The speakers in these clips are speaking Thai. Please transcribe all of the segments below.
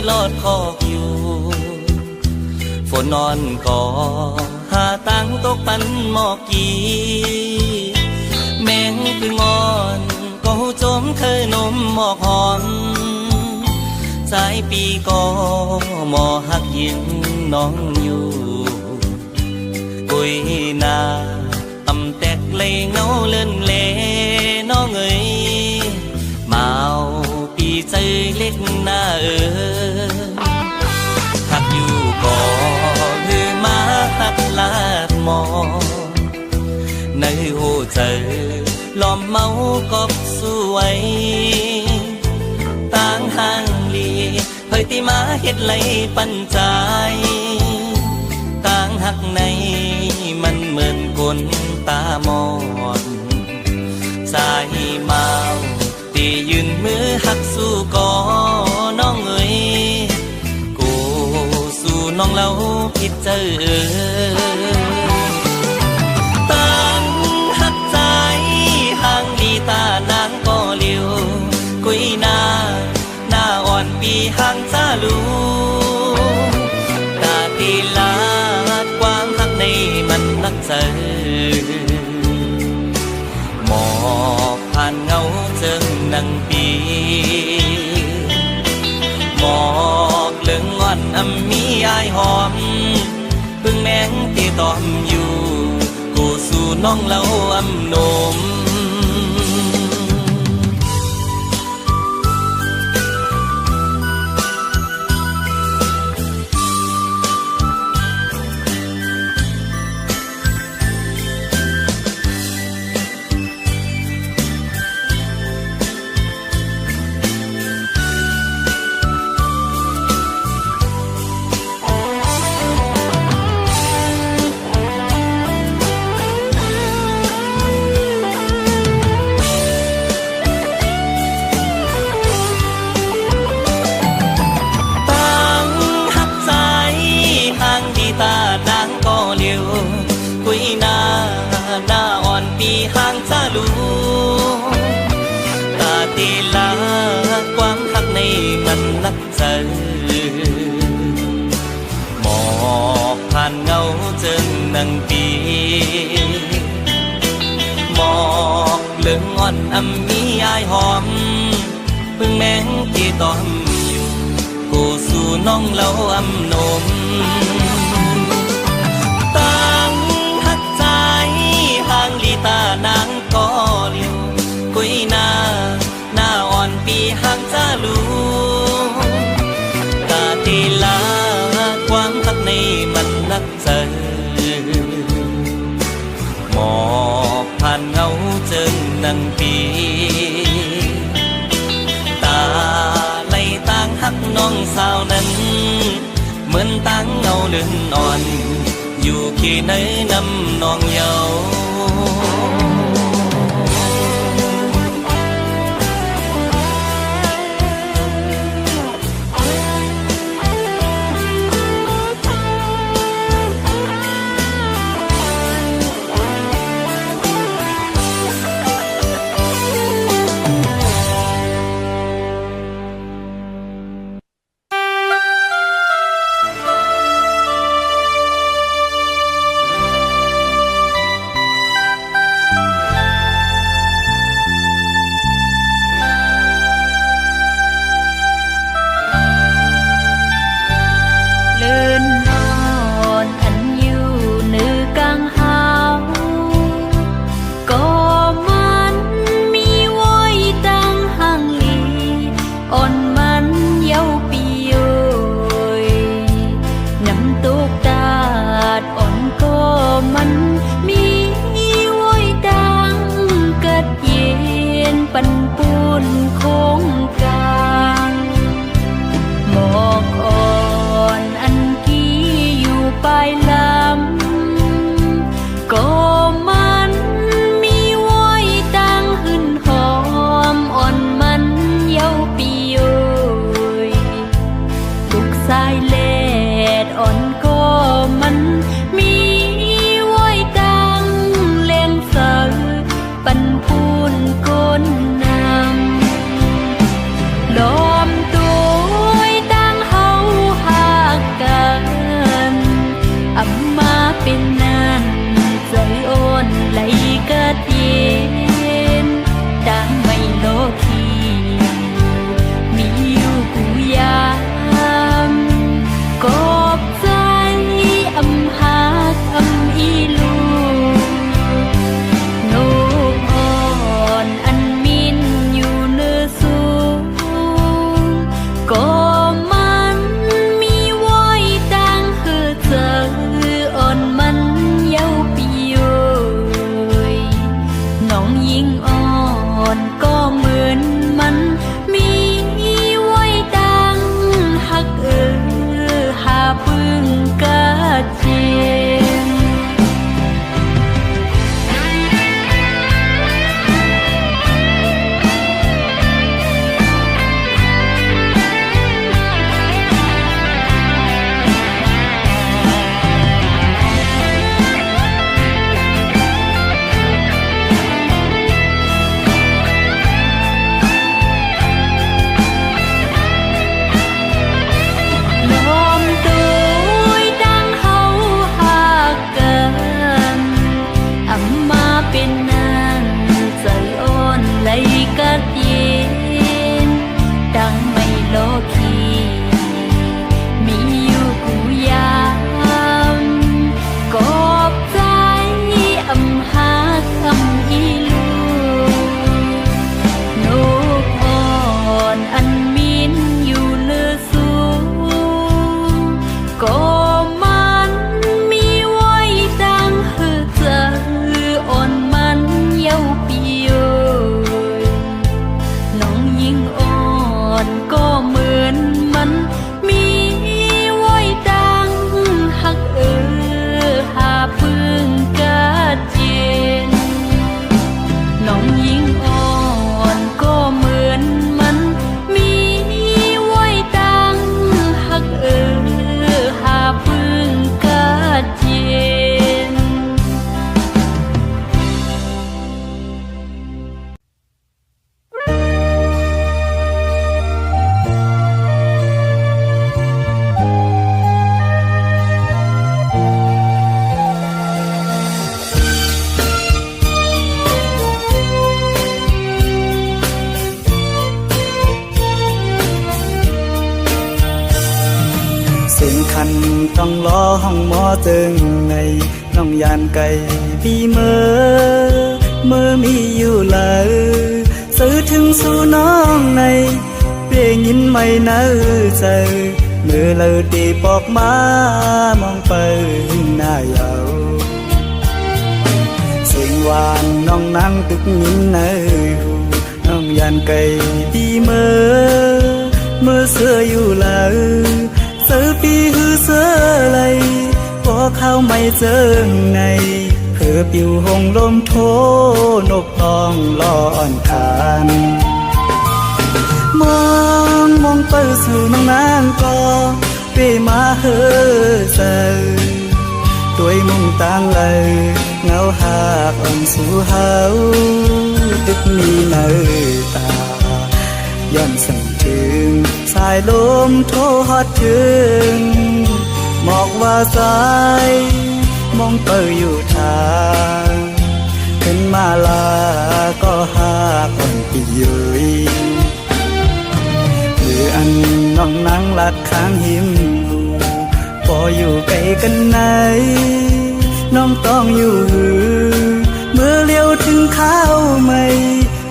ลอดคอกอยู่ฝนนอนก่อหาตังตกปันหมอกกีแมงพึ่งงอนก็หูจมเคยนมหมอกหอนสายปีก็หมอหักยิงน้องอยู่กุยนาตำแตกเลยเงาเลื่อนเลน้องเอ๋ยมาเอาปีใจเล็กหน้าหักอยู่ก่อคือมาหักลาดมอในหัวใจล้อมเมากอบสวยต่างห่างลีเผยที่มาเฮ็ดไหลปันใจต่างหักในมันเหมือนคนตามอนสายเมาตียืนมือหักสู้ก่อน้องเอ๋ยกูสู้น้องเล่าผิดเจอตั้งหักใจห่างดีตานางก็เลี้ยวกุยหน้าอ่อนปีห่างจ้าลูตาตีลาดกว้างหักในมันนักเจอหมอกผ่านเงาเจิงนังปีหมอกเลื่องงอนอำมีอายหอมพึ่งแมงที่ตอมอยู่กูสู่น้องเล่าอำนมปีห่างจ้าลูตาตีลาความหักในมันนักเจอหมอกผ่านเงาเจิงนังปีหมอกเลื่องงอนอำมีอายหอมพึ่งแมงที่ตอมอยู่กูสู่น้องเล่าอำนมห่างลีตานางก็เลี้ยวกุยหน้าอ่อนปีห่างจ้าลูตาตีลาความหักในมันนักเจอหมอกผ่านเงาเจิงนังปีตาไหลต่างหักน้องสาวนั้นเหมือนต่างเงาเลื่อนอ่อนอยู่ที่ไหนนำน้องเยาลมตัวตั้งห คัญต้องรอห้องหมอจึงในน้องยานไก่พี่เมื่อมีอยู่เลยซื้อถึงสู่น้องในเปลี่ยนยินไม่เนื้อใจเมื่อเลยตีปอกมามองไปหน้าเยาเสียงหวานน้องนั่งตึกยินเนื้อหูน้องยานไก่พี่เมื่อเสื้ออยู่เลยซื้อปีหือเสื้อเลยพอเข้าไม่เจอไงเพื่อปิวหงลมโทนกตองลอนคานมองไปสู่น้องนางก็เปมาเฮอเซอตัวมุ่งต่างเลยเงาหากอ่อนสู่เฮาตึกมีเนื้อตาย้อนสั่งถึงสายลมโทฮอดถึงหมอกว่าสายมองเปิดอยู่ทางขึ้นมาลาก็หาก่อนปีเยยหรืออันน้องนั่งลัดข้างหิมพออยู่ไกลกันไหนน้องต้องอยู่เมื่อเลี้ยวถึงข้าวไม่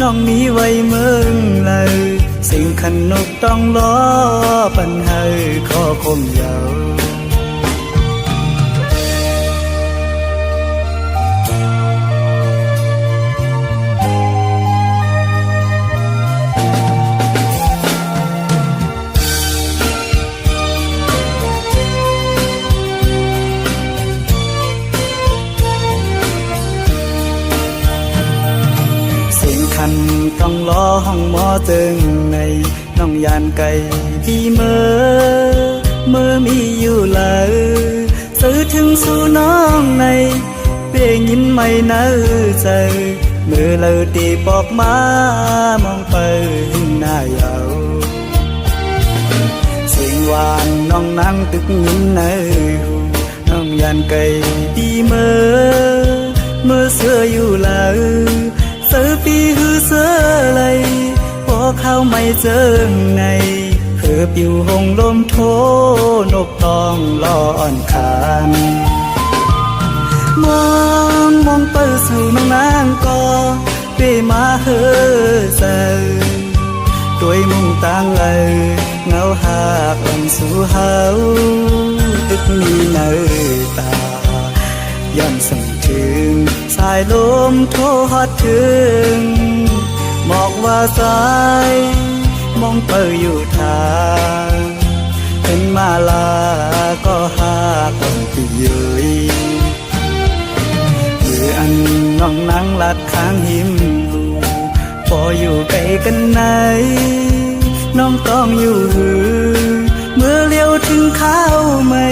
น้องมีไว้เมืองเลยสิ่งขนกต้องรอปัญหาขอคมยาวต้องรอห้องหมอจึงในน้องยานไก่พี่เมื่อมีอยู่เลยซื้อถึงสู่น้องในเปลี่ยนยินไม่เนื้อใจเมื่อเลยตีปอกมามองไปหน้าเยาเสียงหวานน้องนั่งตึกยินเนื้อหูน้องยานไก่พี่เมื่อเสื้ออยู่เลยซื้อปีหือเสื้อเลยพอเข้าไม่เจอไงเพื่อปิวหงลมโทนกตองลอนคานมองไปสู่น้องนางก็เปมาเฮอเซอตัวมุ่งต่างเลยเงาหากอ่อนสู่เฮาตึกมีเนื้อตาย้อนสั่งถึงสายลมโทฮอดถึงหมอกว่าสายมองเปิดอยู่ทางขึ้นมาลาก็หาก่อนปีเยยหรืออันน้องนั่งลัดข้างหิมพออยู่ไกลกันไหนน้องต้องอยู่เมื่อเลี้ยวถึงข้าวไม่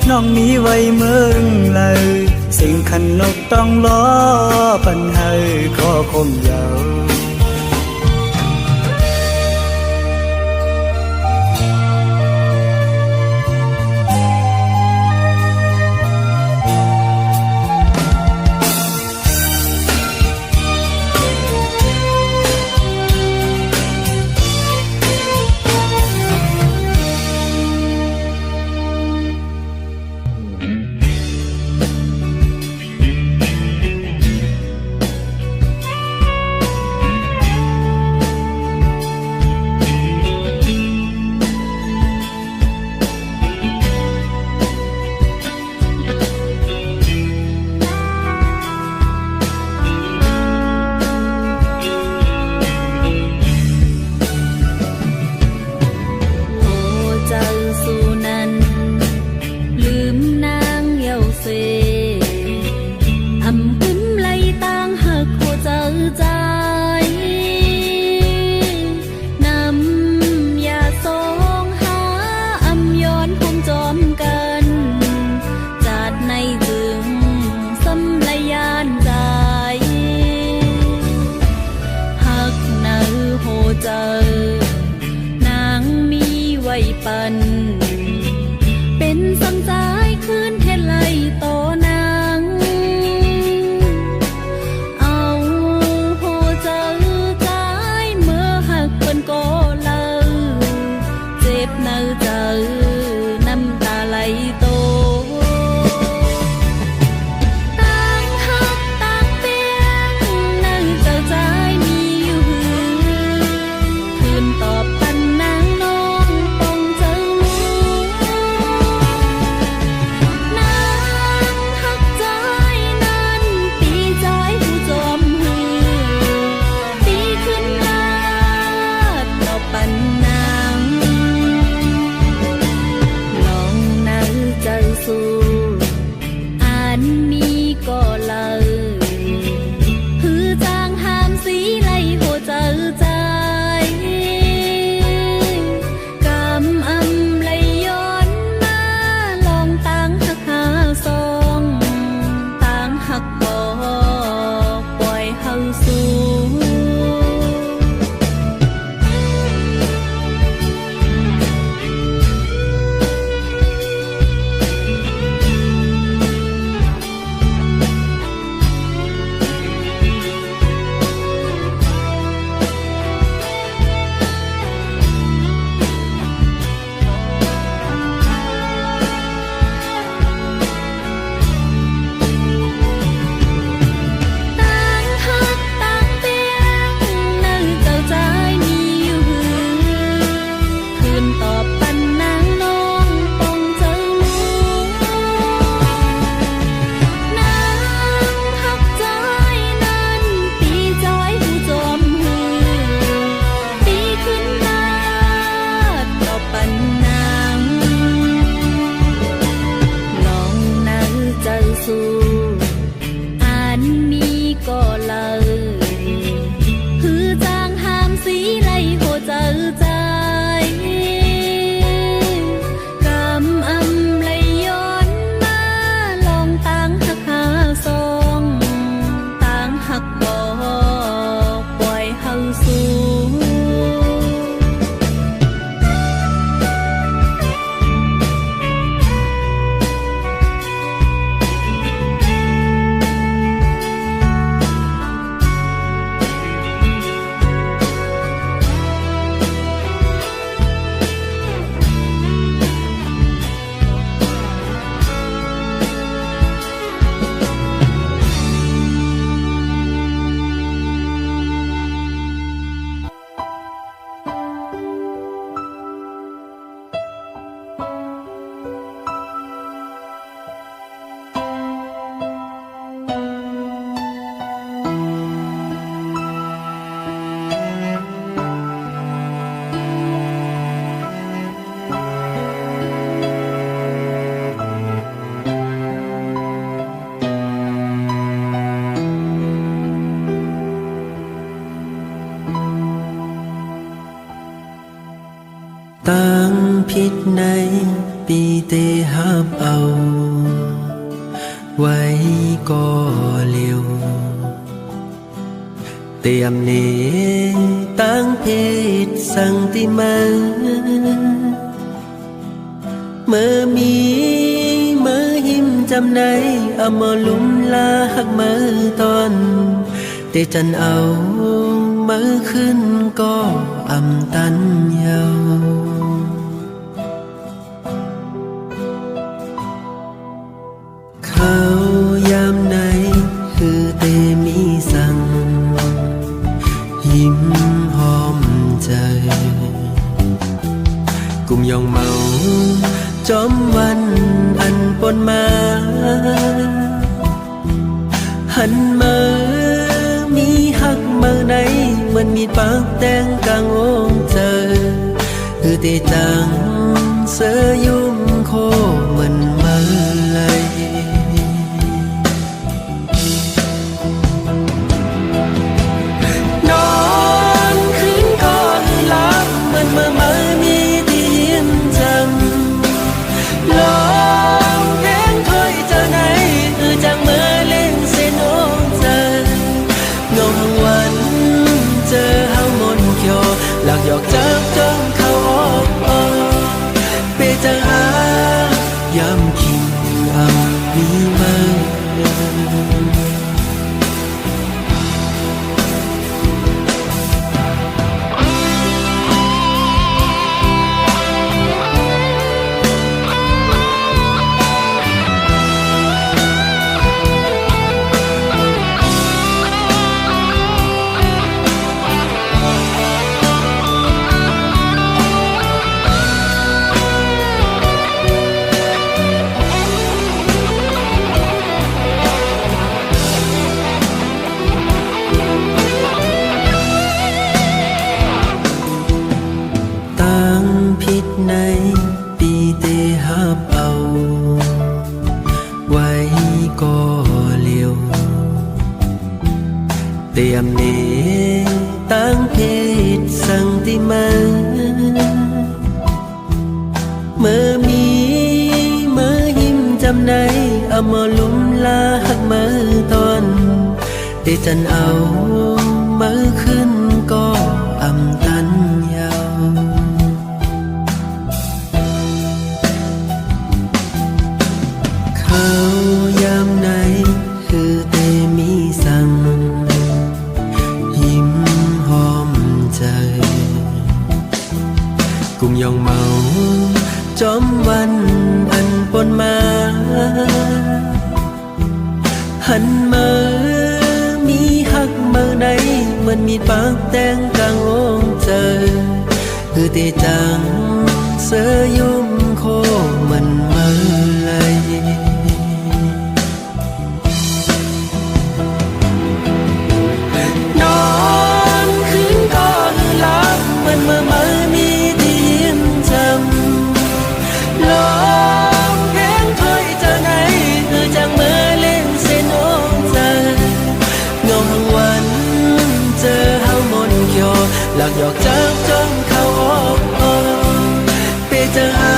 น้องมีไว้เมืองเลยสิ่งขนกต้องรอปัญหาขอคมยาวเป็นสังสายคืนเทไลโตนางเอาโหเจอใจเมื่อหักเป็นโกเลาเจ็บเนื้อเจอน้ำตาไหล ปีเตหับเอาไว้ก็เร็วเตรียมเนตั้งเพศสังติมาเมื่อมีเมื่อหิมจำในเอามาลุ่มลาหักมือตอนเตจันเอามือขึ้นก็อำตันเยาเขายามไหนคือเตมีสั่งยิ้มหอมใจกุมยองเมาจอมวันอันปนมาหันมามีหักมือไหนเหมือนมีปากแดงกลางองเจอคือเตจังเสยยุ่มโคเหมือนมาเลยนอนคืนก่อนหลับเหมือนเมื่อมีที่ยิ้มจำลองเพลงถอยเจอไหนคือจังเมื่อเล่นเส้นโอ้เจองงวันเจอเฮามนเขียวหลักหยอกจับจ้องเข้าออกเปจังอายำคิงเอามีมาผิดในปีเตหับเอาไว้ก็เร็วเตรียมเนตั้งเพศสังติมาเมื่อมีเมื่อหิมจำในเอามาลุ่มลาหักมือตอนเตจันเอามือขึ้นก็อำตันเยาเขายามไหนคือเตมีสั่งยิ้มหอมใจกุมยองเมาจอมวันอันปนมาหันมามีหักมือไหนเหมือนมีปากแดงกลางองเจอคือเตจังเสยยุ่มโคมันมาเลยนอนคืนก่อนหลับเหมือนเมื่อมีที่ยิ้มจำลองเพลงถอยเจอไหนคือจังเมื่อเล่นเส้นโอ้เจองงวันเจอเฮามนเขียวหลักหยอกจับจ้องเข้าออกเปเจออา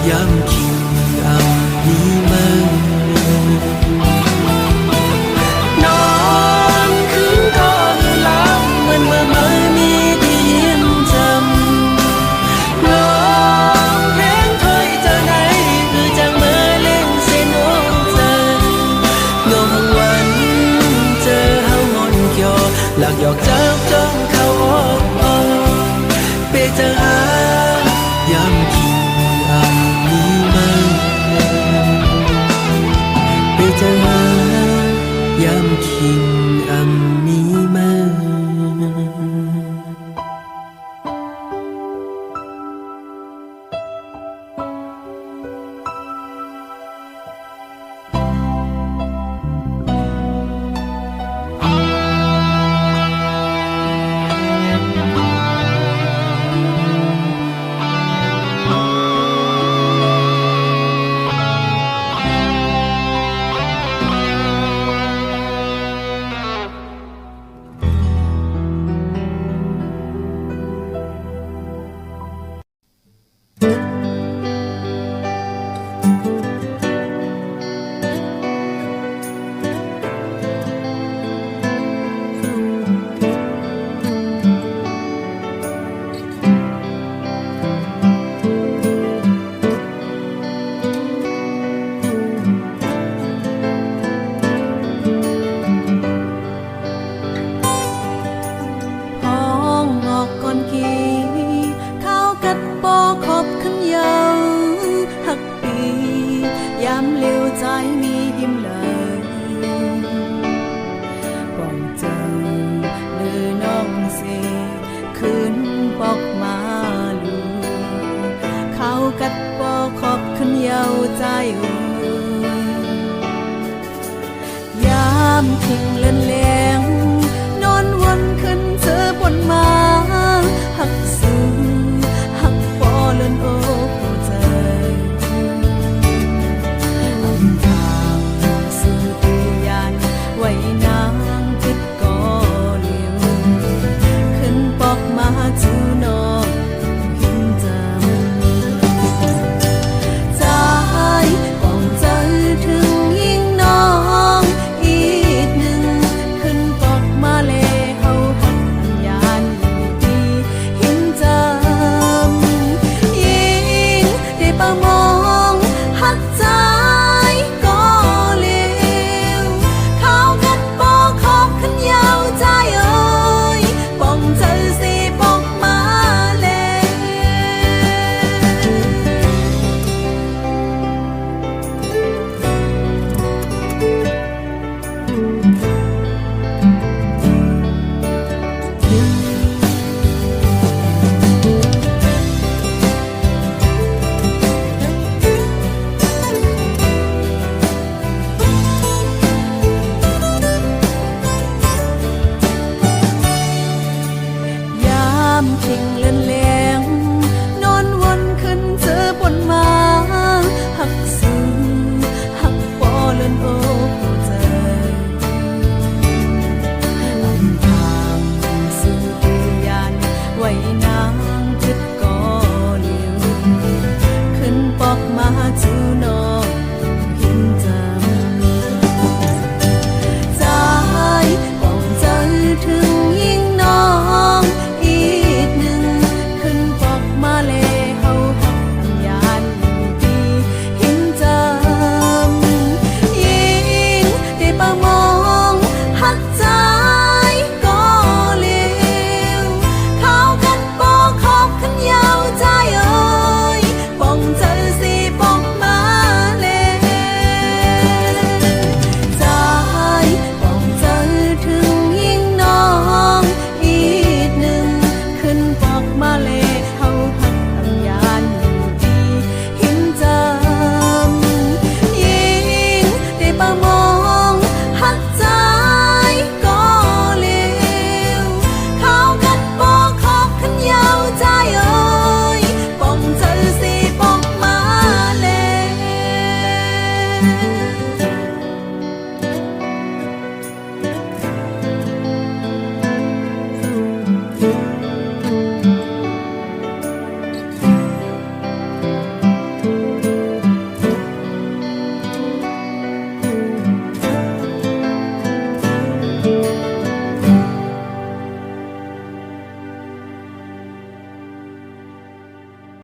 ยำคิงเอามีมือนอนคืนก่อนหลับเหมือนเมื่อมีที่ยิ้มจำลองเพลงถอยเจอไหนคือจังเมื่อเล่นเส้นโอ้เจองงวันเจอเฮามนเขียวหลักหยอกจับจ้องเข้าออกเปเจออายำคิงเอามี ขอบคุณเยาวใจโอ้ยามทิ้งเล่นแรงนอนวนขึ้นเธอบนมาหักซึ้งหักพอเล่นโอ้ใจทางสื่อตัวยานไว้นางคิดก่อเลี้ยวขึ้นปอกมาจูนอกหินจำใจป้องใจถึงยิ่งน้องอีกหนึ่งขึ้นปอกมาเลยเฮาหักยานอยู่ดีหินจำยิ่งได้ประมองหักใจก็เลี้ยวเขากัดปอกขอบขึ้นยาวใจเอ้ยป้องใจสิปอกมาเลย ยามทิ้งเล่นแรงนอนวนขึ้นเธอบนมาหักซึ้งหักพอเล่นโอ้ใจทางสื่อตัวยานไว้นางคิดก่อเลี้ยวขึ้นปอกมาจูนอก